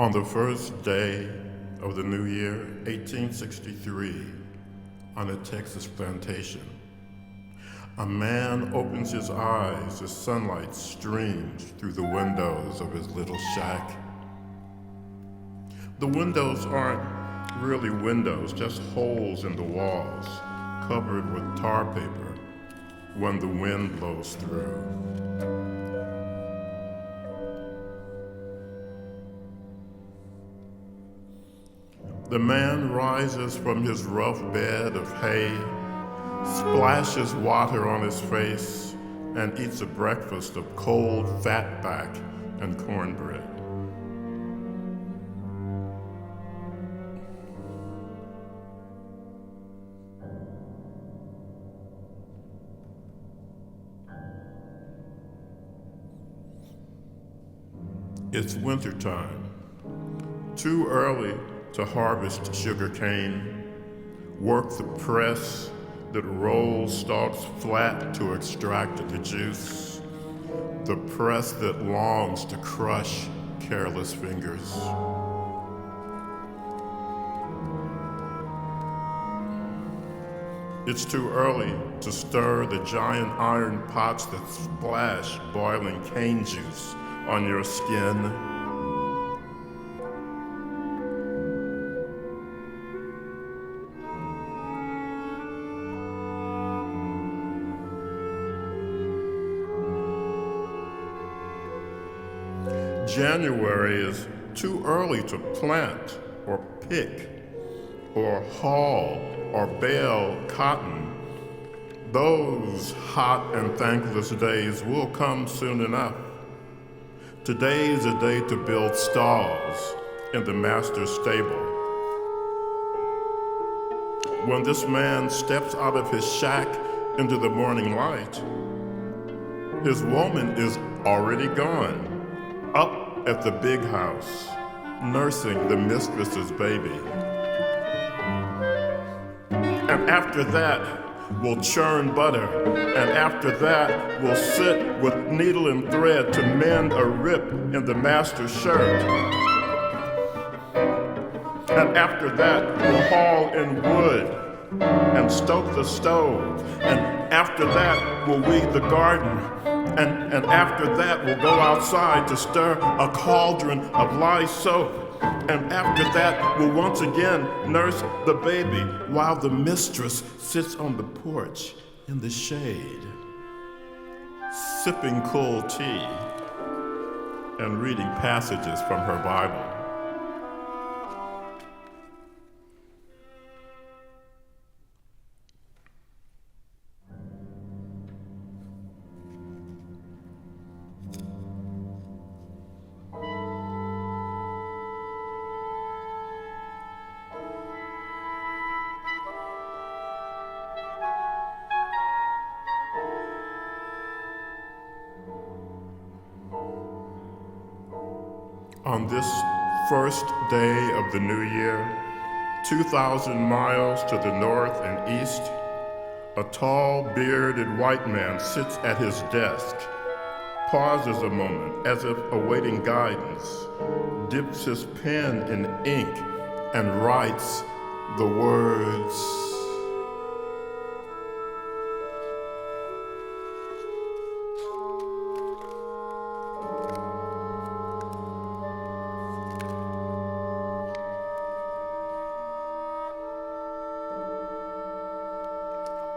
On the first day of the new year, 1863, on a Texas plantation, a man opens his eyes as sunlight streams through the windows of his little shack. The windows aren't really windows, just holes in the walls, covered with tar paper when the wind blows through. The man rises from his rough bed of hay, splashes water on his face, and eats a breakfast of cold fatback and cornbread. It's wintertime, too early to harvest sugar cane, work the press that rolls stalks flat to extract the juice, the press that longs to crush careless fingers. It's too early to stir the giant iron pots that splash boiling cane juice on your skin. January is too early to plant or pick or haul or bale cotton. Those hot and thankless days will come soon enough. Today is a day to build stalls in the master's stable. When this man steps out of his shack into the morning light, his woman is already gone, up at the big house, nursing the mistress's baby. And after that, we'll churn butter, and after that, we'll sit with needle and thread to mend a rip in the master's shirt. And after that, we'll haul in wood and stoke the stove, and after that, we'll weed the garden. And after that, we'll go outside to stir a cauldron of lye soap. And after that, we'll once again nurse the baby while the mistress sits on the porch in the shade, sipping cool tea and reading passages from her Bible. On this first day of the new year, 2,000 miles to the north and east, a tall, bearded white man sits at his desk, pauses a moment as if awaiting guidance, dips his pen in ink, and writes the words,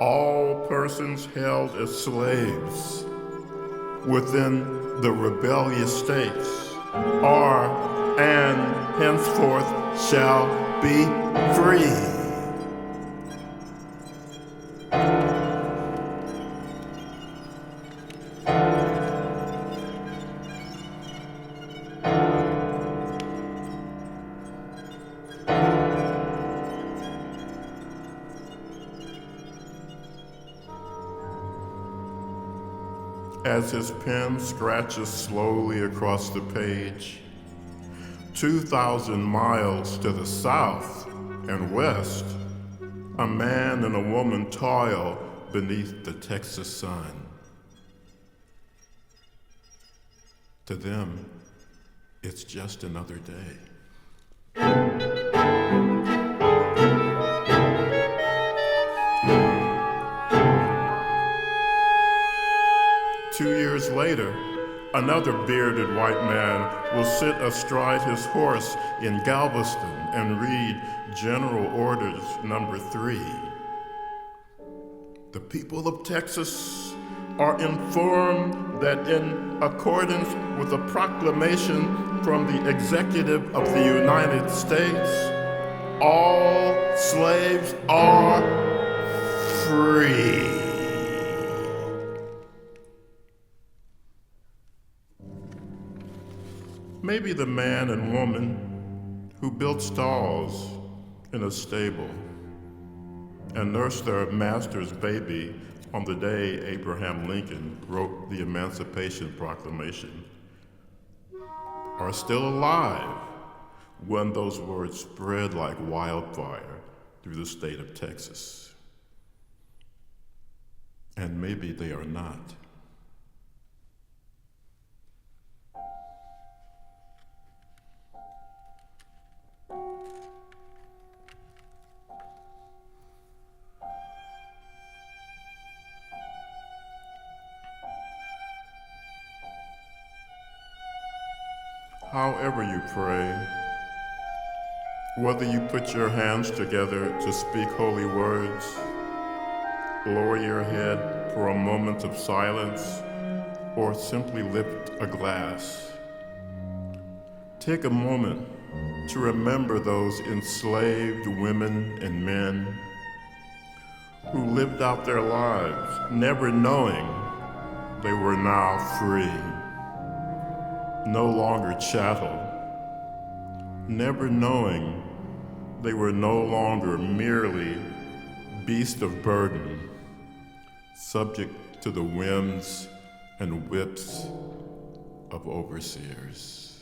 all persons held as slaves within the rebellious states are and henceforth shall be free. As his pen scratches slowly across the page, 2,000 miles to the south and west, a man and a woman toil beneath the Texas sun. To them, it's just another day. Two years later, another bearded white man will sit astride his horse in Galveston and read General Orders Number 3. The people of Texas are informed that in accordance with a proclamation from the Executive of the United States, all slaves are free. Maybe the man and woman who built stalls in a stable and nursed their master's baby on the day Abraham Lincoln wrote the Emancipation Proclamation are still alive when those words spread like wildfire through the state of Texas. And maybe they are not. However you pray, whether you put your hands together to speak holy words, lower your head for a moment of silence, or simply lift a glass, take a moment to remember those enslaved women and men who lived out their lives never knowing they were now free. No longer chattel, never knowing they were no longer merely beasts of burden, subject to the whims and whips of overseers.